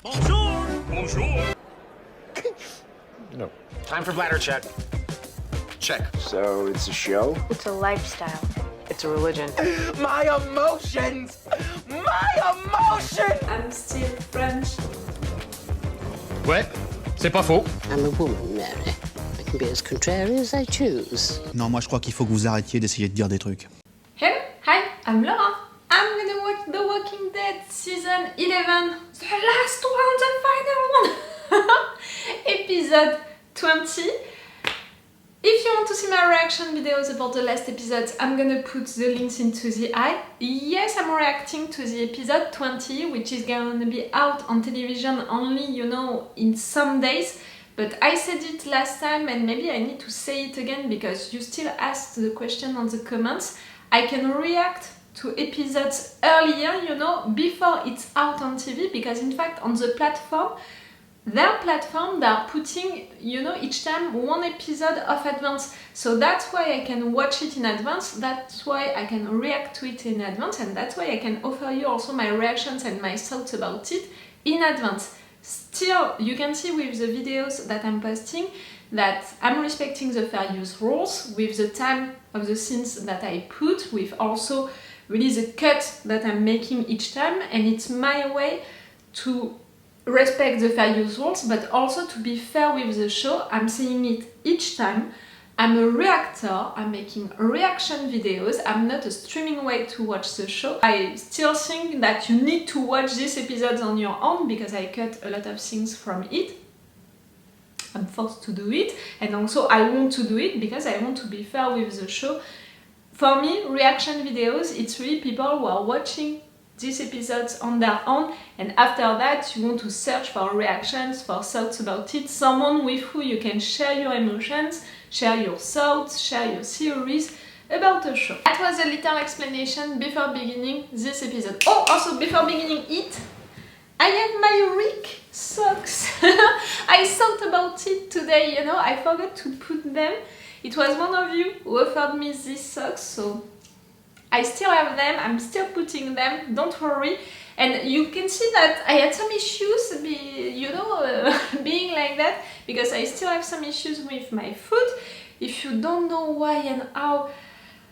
Bonjour! Bonjour! No. Time for bladder check. Check. So it's a show? It's a lifestyle. It's a religion. My emotions! My emotions! I'm still French. Ouais, c'est pas faux. I'm a woman, Mary. I can be as contrary as I choose. Non, moi je crois qu'il faut que vous arrêtiez d'essayer de dire des trucs. Hello, hi, I'm Laura. I'm gonna watch The Walking Dead season 11, the last one, the final one, episode 20. If you want to see my reaction videos about the last episodes, I'm gonna put the links into the eye. Yes, I'm reacting to the episode 20, which is gonna be out on television only, you know, in some days. But I said it last time and maybe I need to say it again because you still asked the question on the comments. I can react to episodes earlier, you know, before it's out on TV, because in fact on the platform, their platform, they are putting, you know, each time one episode of advance. So that's why I can watch it in advance, that's why I can react to it in advance, and that's why I can offer you also my reactions and my thoughts about it in advance. Still, you can see with the videos that I'm posting that I'm respecting the fair use rules with the time of the scenes that I put, with also really the cut that I'm making each time, and it's my way to respect the fair use rules, but also to be fair with the show. I'm saying it each time. I'm a reactor, I'm making reaction videos, I'm not a streaming way to watch the show. I still think that you need to watch these episodes on your own because I cut a lot of things from it. I'm forced to do it, and also I want to do it because I want to be fair with the show. For me, reaction videos, it's really people who are watching these episodes on their own, and after that you want to search for reactions, for thoughts about it, someone with who you can share your emotions, share your thoughts, share your theories about the show. That was a little explanation before beginning this episode. Oh, also before beginning it, I have my Rick socks. I thought about it today, you know, I forgot to put them. It was one of you who offered me these socks, so I still have them, I'm still putting them, don't worry. And you can see that I had some issues, being like that, because I still have some issues with my foot. If you don't know why and how,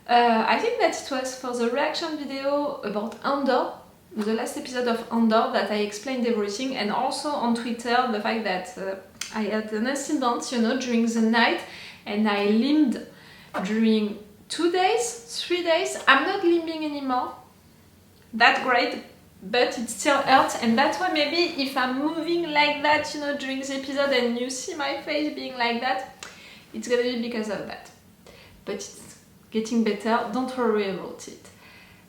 I think that it was for the reaction video about Andor, the last episode of Andor, that I explained everything, and also on Twitter the fact that I had an incident, you know, during the night, and I limped during 2 days, 3 days. I'm not limping anymore. That's great, but it still hurts, and that's why maybe if I'm moving like that, you know, during the episode and you see my face being like that, it's gonna be because of that. But it's getting better, don't worry about it.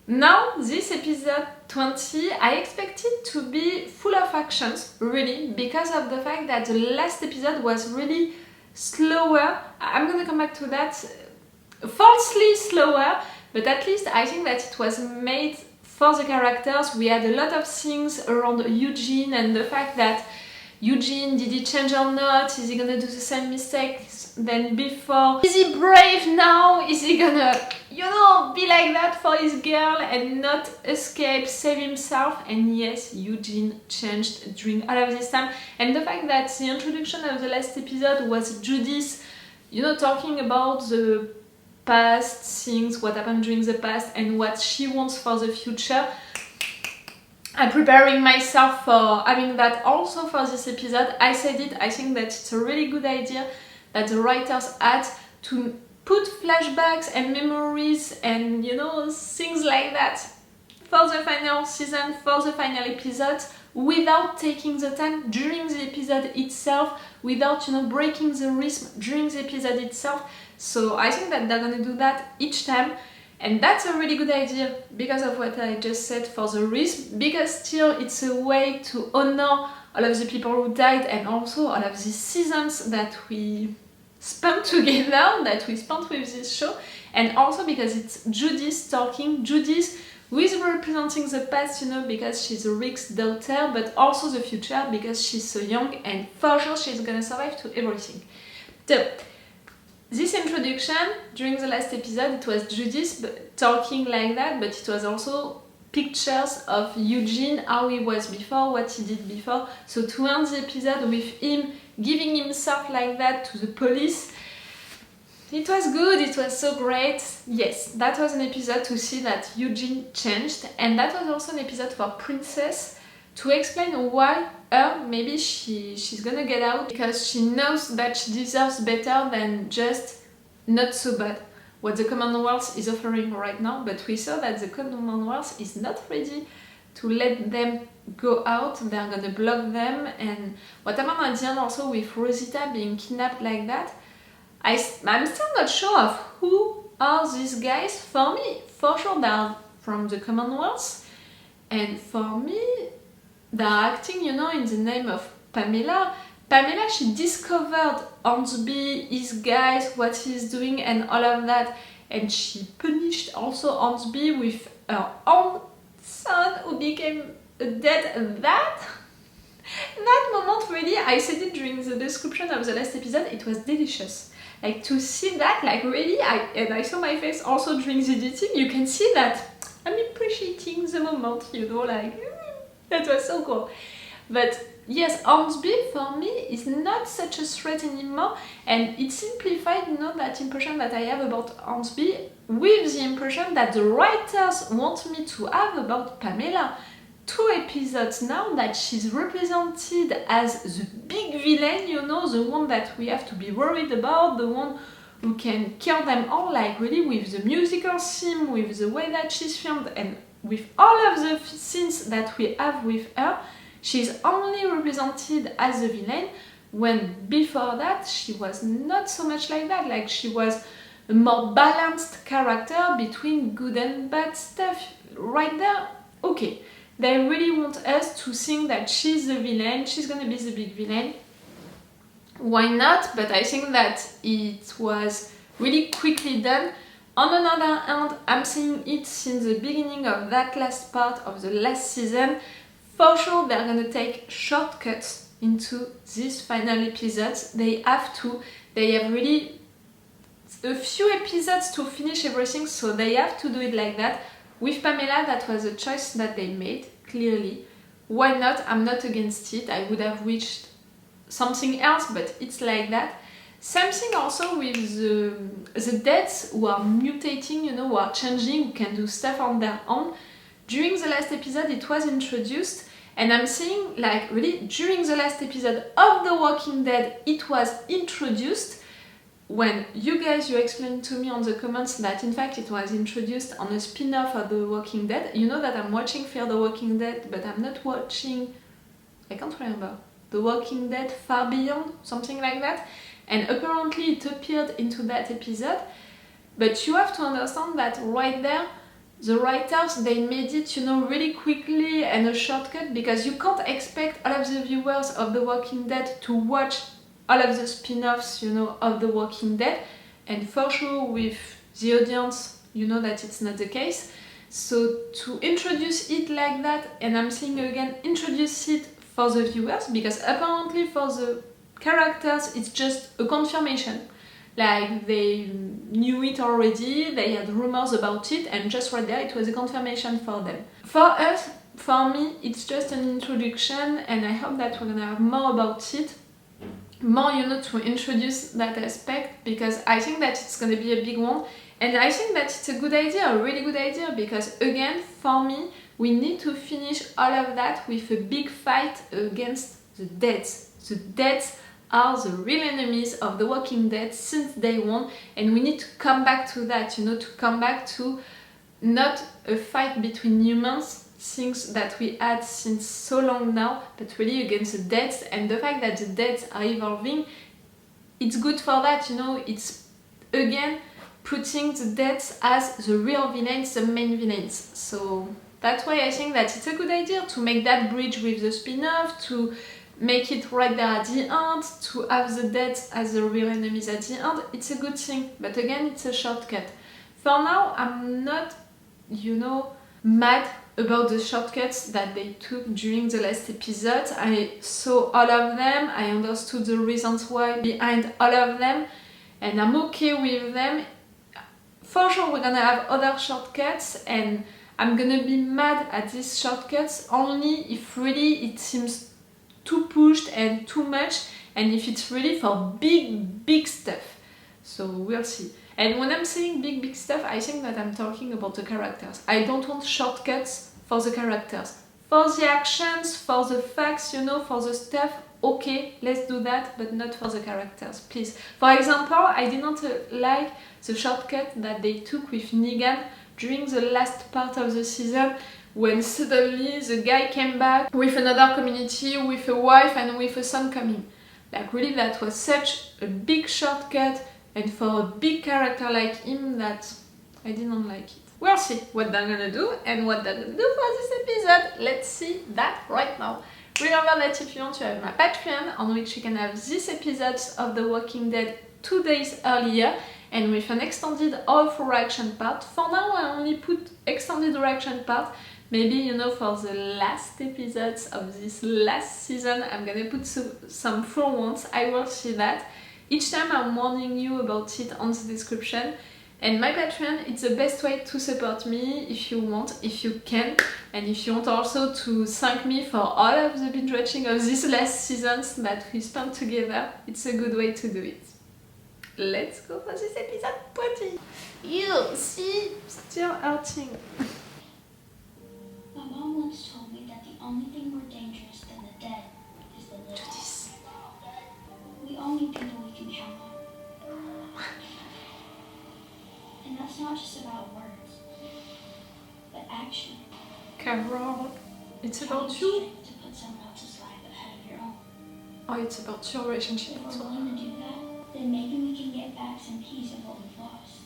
Now, this episode 20, I expect it to be full of actions, really, because of the fact that the last episode was really slower. I'm gonna come back to that. Falsely slower, but at least I think that it was made for the characters. We had a lot of things around Eugene and the fact that Eugene, did he change or not? Is he gonna do the same mistakes than before? Is he brave now? Is he gonna, you know, be like that for his girl and not escape, save himself? And yes, Eugene changed during all of this time. And the fact that the introduction of the last episode was Judith, you know, talking about the past things, what happened during the past and what she wants for the future. I'm preparing myself for having that also for this episode. I said it, I think that it's a really good idea that the writers had to put flashbacks and memories and, you know, things like that for the final season, for the final episodes, without taking the time during the episode itself, without, you know, breaking the rhythm during the episode itself. So I think that they're gonna do that each time, and that's a really good idea because of what I just said for the rhythm, because still it's a way to honor all of the people who died and also all of these seasons that we spent together, that we spent with this show, and also because it's Judith talking, Judith who is representing the past, you know, because she's Rick's daughter, but also the future because she's so young and for sure she's gonna survive to everything. So, this introduction, during the last episode, it was Judith talking like that, but it was also pictures of Eugene, how he was before, what he did before. So to end the episode with him giving himself like that to the police, it was good, it was so great. Yes, that was an episode to see that Eugene changed, and that was also an episode for Princess to explain why maybe she's gonna get out, because she knows that she deserves better than just not so bad. What the Commonwealth is offering right now, but we saw that the Commonwealth is not ready to let them go out, they're gonna block them, and what happened at the end also with Rosita being kidnapped like that, I'm still not sure of who are these guys. For me, for sure they are from the Commonwealth, and for me, they're acting, in the name of Pamela. Pamela, she discovered Hornsby, his guys, what he's doing and all of that, and she punished also Hornsby with her own son who became dead. That moment really, I said it during the description of the last episode, it was delicious. Like to see that, like really, I saw my face also during the editing, you can see that I'm appreciating the moment, that was so cool. But yes, Hornsby for me is not such a threat anymore, and it simplified, that impression that I have about Hornsby with the impression that the writers want me to have about Pamela. 2 episodes now that she's represented as the big villain, the one that we have to be worried about, the one who can kill them all, like really with the musical theme, with the way that she's filmed, and with all of the scenes that we have with her, she's only represented as a villain, when before that she was not so much like that, like she was a more balanced character between good and bad stuff. Right there, okay. They really want us to think that she's the villain, she's gonna be the big villain. Why not? But I think that it was really quickly done. On another hand, I'm saying it since the beginning of that last part of the last season. For sure, they're gonna take shortcuts into these final episodes. They have to. They have really a few episodes to finish everything, so they have to do it like that. With Pamela, that was a choice that they made, clearly. Why not? I'm not against it. I would have wished something else, but it's like that. Same thing also with the deaths who are mutating, who are changing, who can do stuff on their own. During the last episode, it was introduced, and I'm saying, like, really, during the last episode of The Walking Dead, it was introduced. When you explained to me on the comments that in fact it was introduced on a spin-off of The Walking Dead. You know that I'm watching Fear the Walking Dead, but I'm not watching, I can't remember, The Walking Dead Far Beyond, something like that. And apparently it appeared into that episode. But you have to understand that right there, the writers, they made it, really quickly and a shortcut, because you can't expect all of the viewers of The Walking Dead to watch all of the spin-offs, of The Walking Dead, and for sure with the audience, that it's not the case. So to introduce it like that, and I'm saying again, introduce it for the viewers, because apparently for the characters, it's just a confirmation. Like they knew it already, they had rumors about it, and just right there, it was a confirmation for them. For us, for me, it's just an introduction, and I hope that we're gonna have more about it. More, to introduce that aspect, because I think that it's gonna be a big one, and I think that it's a good idea, a really good idea, because again, for me, we need to finish all of that with a big fight against the Deads. The Deads are the real enemies of The Walking Dead since day one, and we need to come back to that, to come back to not a fight between humans, things that we had since so long now, but really against the Deads, and the fact that the Deads are evolving, it's good for that, it's again putting the Deads as the real villains, the main villains. So that's why I think that it's a good idea to make that bridge with the spin-off, to make it right there at the end, to have the Deads as the real enemies at the end. It's a good thing, but again, it's a shortcut. For now, I'm not, mad about the shortcuts that they took during the last episode. I saw all of them, I understood the reasons why behind all of them, and I'm okay with them. For sure we're gonna have other shortcuts, and I'm gonna be mad at these shortcuts only if really it seems too pushed and too much, and if it's really for big stuff. So we'll see. And when I'm saying big stuff, I think that I'm talking about the characters. I don't want shortcuts for the characters. For the actions, for the facts, you know, for the stuff, okay, let's do that, but not for the characters, please. For example, I didn't like the shortcut that they took with Negan during the last part of the season, when suddenly the guy came back with another community, with a wife and with a son coming. Like really, that was such a big shortcut, and for a big character like him, that I didn't like it. We'll see what they're gonna do and what they're gonna do for this episode. Let's see that right now. Remember that if you want to have my Patreon, on which you can have these episodes of The Walking Dead 2 days earlier, and with an extended or full reaction part. For now, I only put extended reaction part. Maybe, you know, for the last episodes of this last season, I'm gonna put some full ones. I will see that. Each time I'm warning you about it on the description. And my Patreon, it's the best way to support me if you want, if you can. And if you want also to thank me for all of the binge watching of these last seasons that we spent together, it's a good way to do it. Let's go for this episode 20. You see, still hurting. My mom once told me that the only thing more dangerous than the dead is the living. We all need people we can count on. And that's not just about words, but action. Carol, it's about Having you. strength to put someone else's life ahead of your own. Oh, it's about your relationship. If we're willing to do that, then maybe we can get back some piece of what we've lost.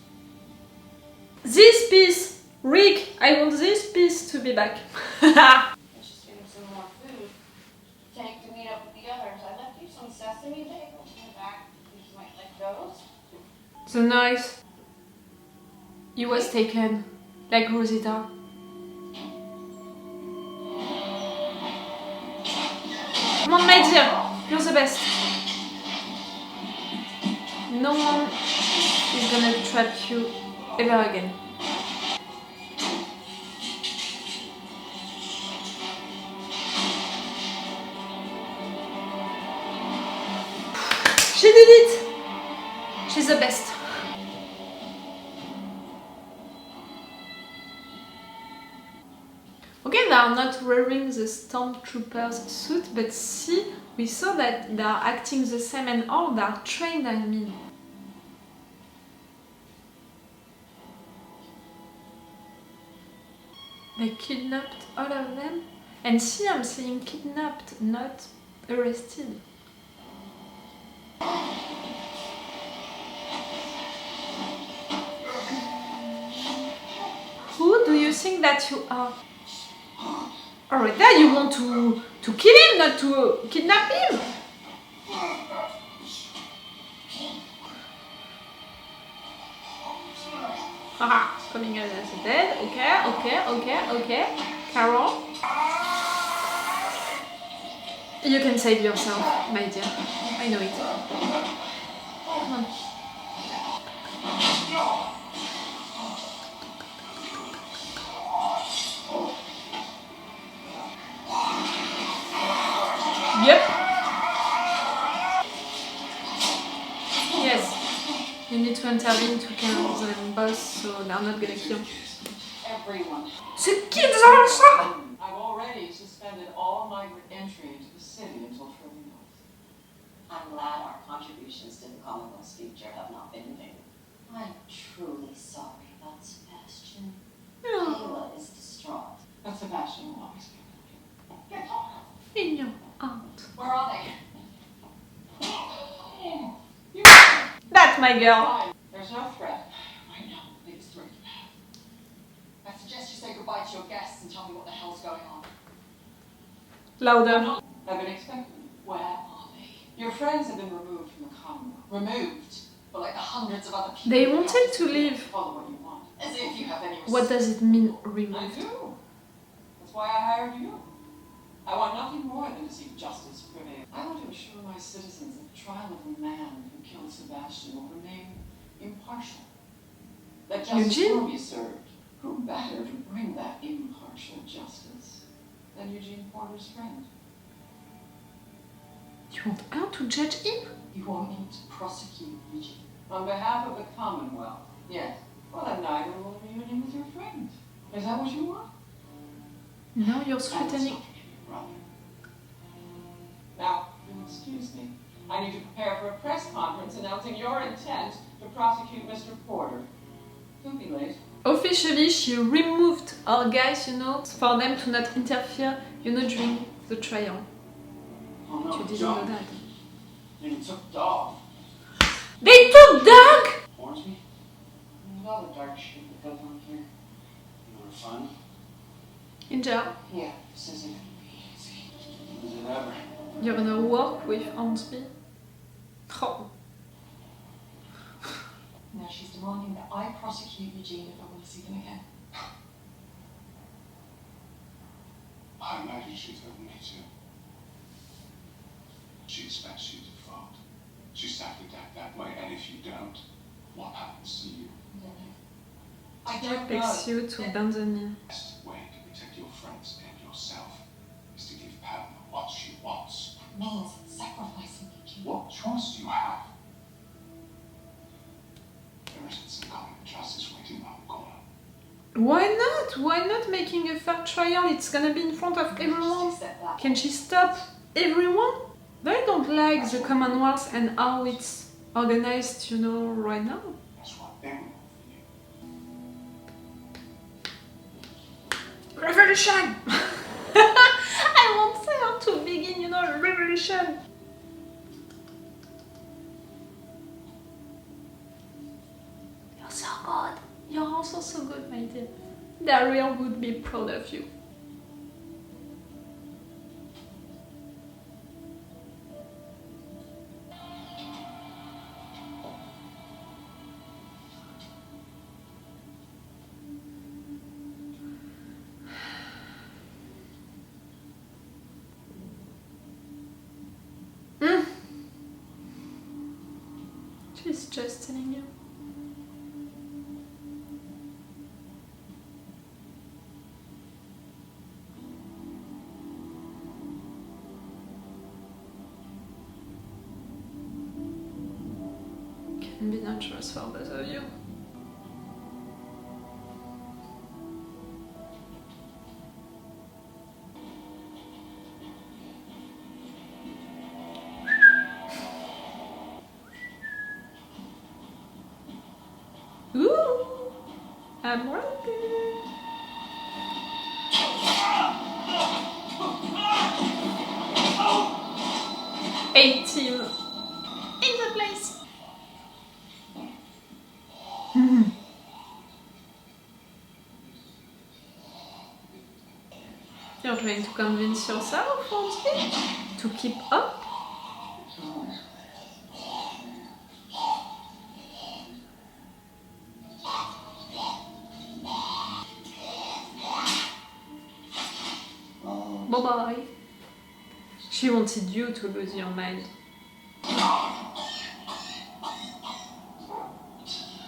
This piece! Rick, I want this piece to be back. Let's just give him some more food. Tank to meet up with the others. I left you some sesame bagels in the back. You just might like those. So nice. He was taken, like Rosita. Come on, my dear, you're the best. No one is gonna trap you ever again. She did it! She's the best. Okay, they are not wearing the stormtrooper's suit, but see, we saw that they are acting the same and all, they are trained, I mean. They kidnapped all of them? And see, I'm saying kidnapped, not arrested. Who do you think that you are? Alright, there you want to kill him, not to kidnap him. Haha, coming out as dead. Okay. Carol, you can save yourself, my dear. I know it. Come on. Yep. Yes. You need to intervene to kill the boss, so they're not gonna kill. Everyone. The kids also! I've already suspended all migrant entry into the city until further notice. I'm glad our contributions to the Commonwealth's future have not been in vain. I'm truly sorry about Sebastian. Kayla is distraught. But Sebastian will always be with you. Get off! In your aunt. Where are they? That's my girl. Fine. There's no threat. Right now, the biggest threat you have. I suggest you say goodbye to your guests and tell me what the hell's going on. Louder. I've been expecting you. Where are they? Your friends have been removed from the Commonwealth. Removed, but like the hundreds of other people. They who wanted have to leave. Follow what you want. As if you have any respect. What does it mean, I removed? do. That's why I hired you. I want nothing more than to see justice prevail. I want to assure my citizens that the trial of the man who killed Sebastian will remain impartial. That justice Eugene? will be served Who better to bring that impartial justice than Eugene Porter's friend? You want her to judge him? You want me to prosecute Eugene on behalf of the Commonwealth? Yes. Well, then neither will a reunion with your friend. Is that what you want? Now you're That's threatening. not brother. Now, you'll excuse me. I need to prepare for a press conference announcing your intent to prosecute Mr. Porter. Don't be late. Officially, she removed our guys, you know, for them to not interfere, you know, during the trial. Oh, no, You didn't John. know that. You took dog. They took dog! Hornsby? There's all the dark shit that goes on here. You were fun? In jail. Yeah, this isn't gonna be easy. Is it ever? You're gonna work with Hornsby. Oh. Now she's demanding that I prosecute Eugene if I want to see them again. I imagine she told me to. She expects you to vote. She set the deck that way, and if you don't, what happens to you? I She don't expects know. you to bend the knee. The best way to protect your friends and yourself is to give Pam what she wants. Means sacrificing Eugene. What choice do you have? There isn't some kind of justice waiting around the corner. Why not? Why not making a fair trial? It's gonna be in front of everyone. Just accept that. Can she stop everyone? They don't like the Commonwealth and how it's organized, you know, right now. That's what they want for you. Revolution! I want her to begin, you know, a revolution. You're so good. You're also so good, my dear. Daryl would be proud of you. She's just telling you. Can be dangerous for both of you. Ooh, I'm ready. 18 in the place. You're trying to convince yourself, Hornsby, to keep up? Bye-bye. She wanted you to lose your mind.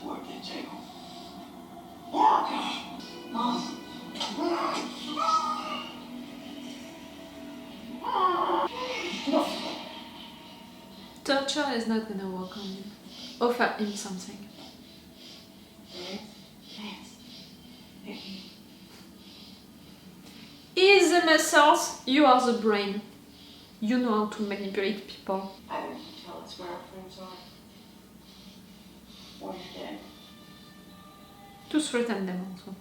Work it, Jacob. Torture is not gonna work on him. Offer him something. He's the muscles, you are the brain. You know how to manipulate people. Either you tell us where our friends are, or you're dead. To threaten them also.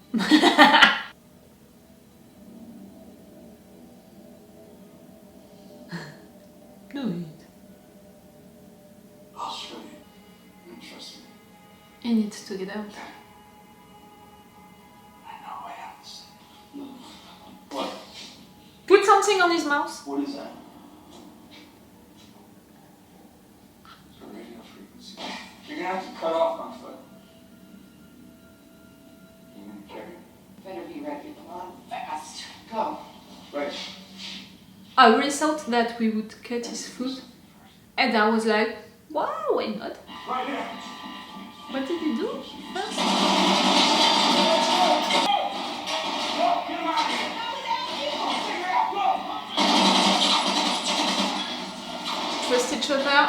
Do it. I'll show you. And trust me. He needs to get out. I know I understand. What? Put something on his mouth. What is that? It's a radio frequency. You're gonna have to cut off my foot. You gonna carry it? Better be ready to run fast. Go. Right. I really thought that we would cut his foot. And I was like, wow, why not? Right here. What did he do first? trust each other.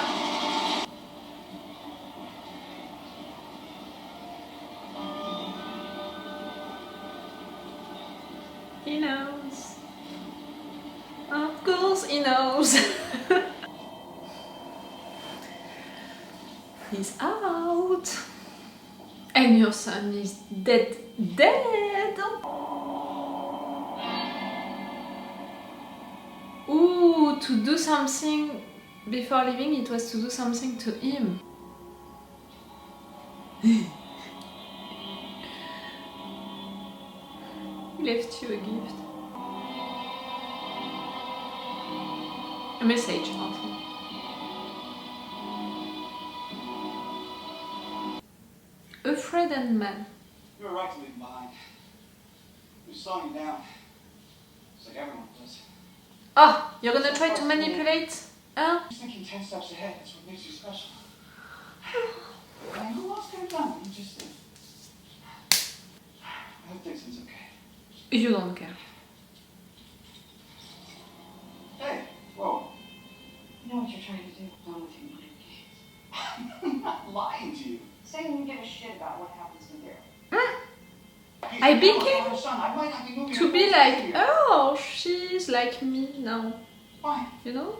He knows. Of course he knows. He's out. And your son is dead. Ooh, to do something before leaving, it was to do something to him. He left you a gift. A message, also. A frightened man. You were right to leave him behind. He was slowing you down. It's like everyone does. Oh, you're gonna try to manipulate? Huh? He's thinking 10 steps ahead. That's what makes you special. I mean, who else could have done it? You just did. I hope Dixon's okay. You don't care. Hey, whoa. You know what you're trying to do? Done with your mind games. I'm not lying to you. Saying you give a shit about what happens to Daryl. I became to be like, oh, she's like me now. Fine. You know?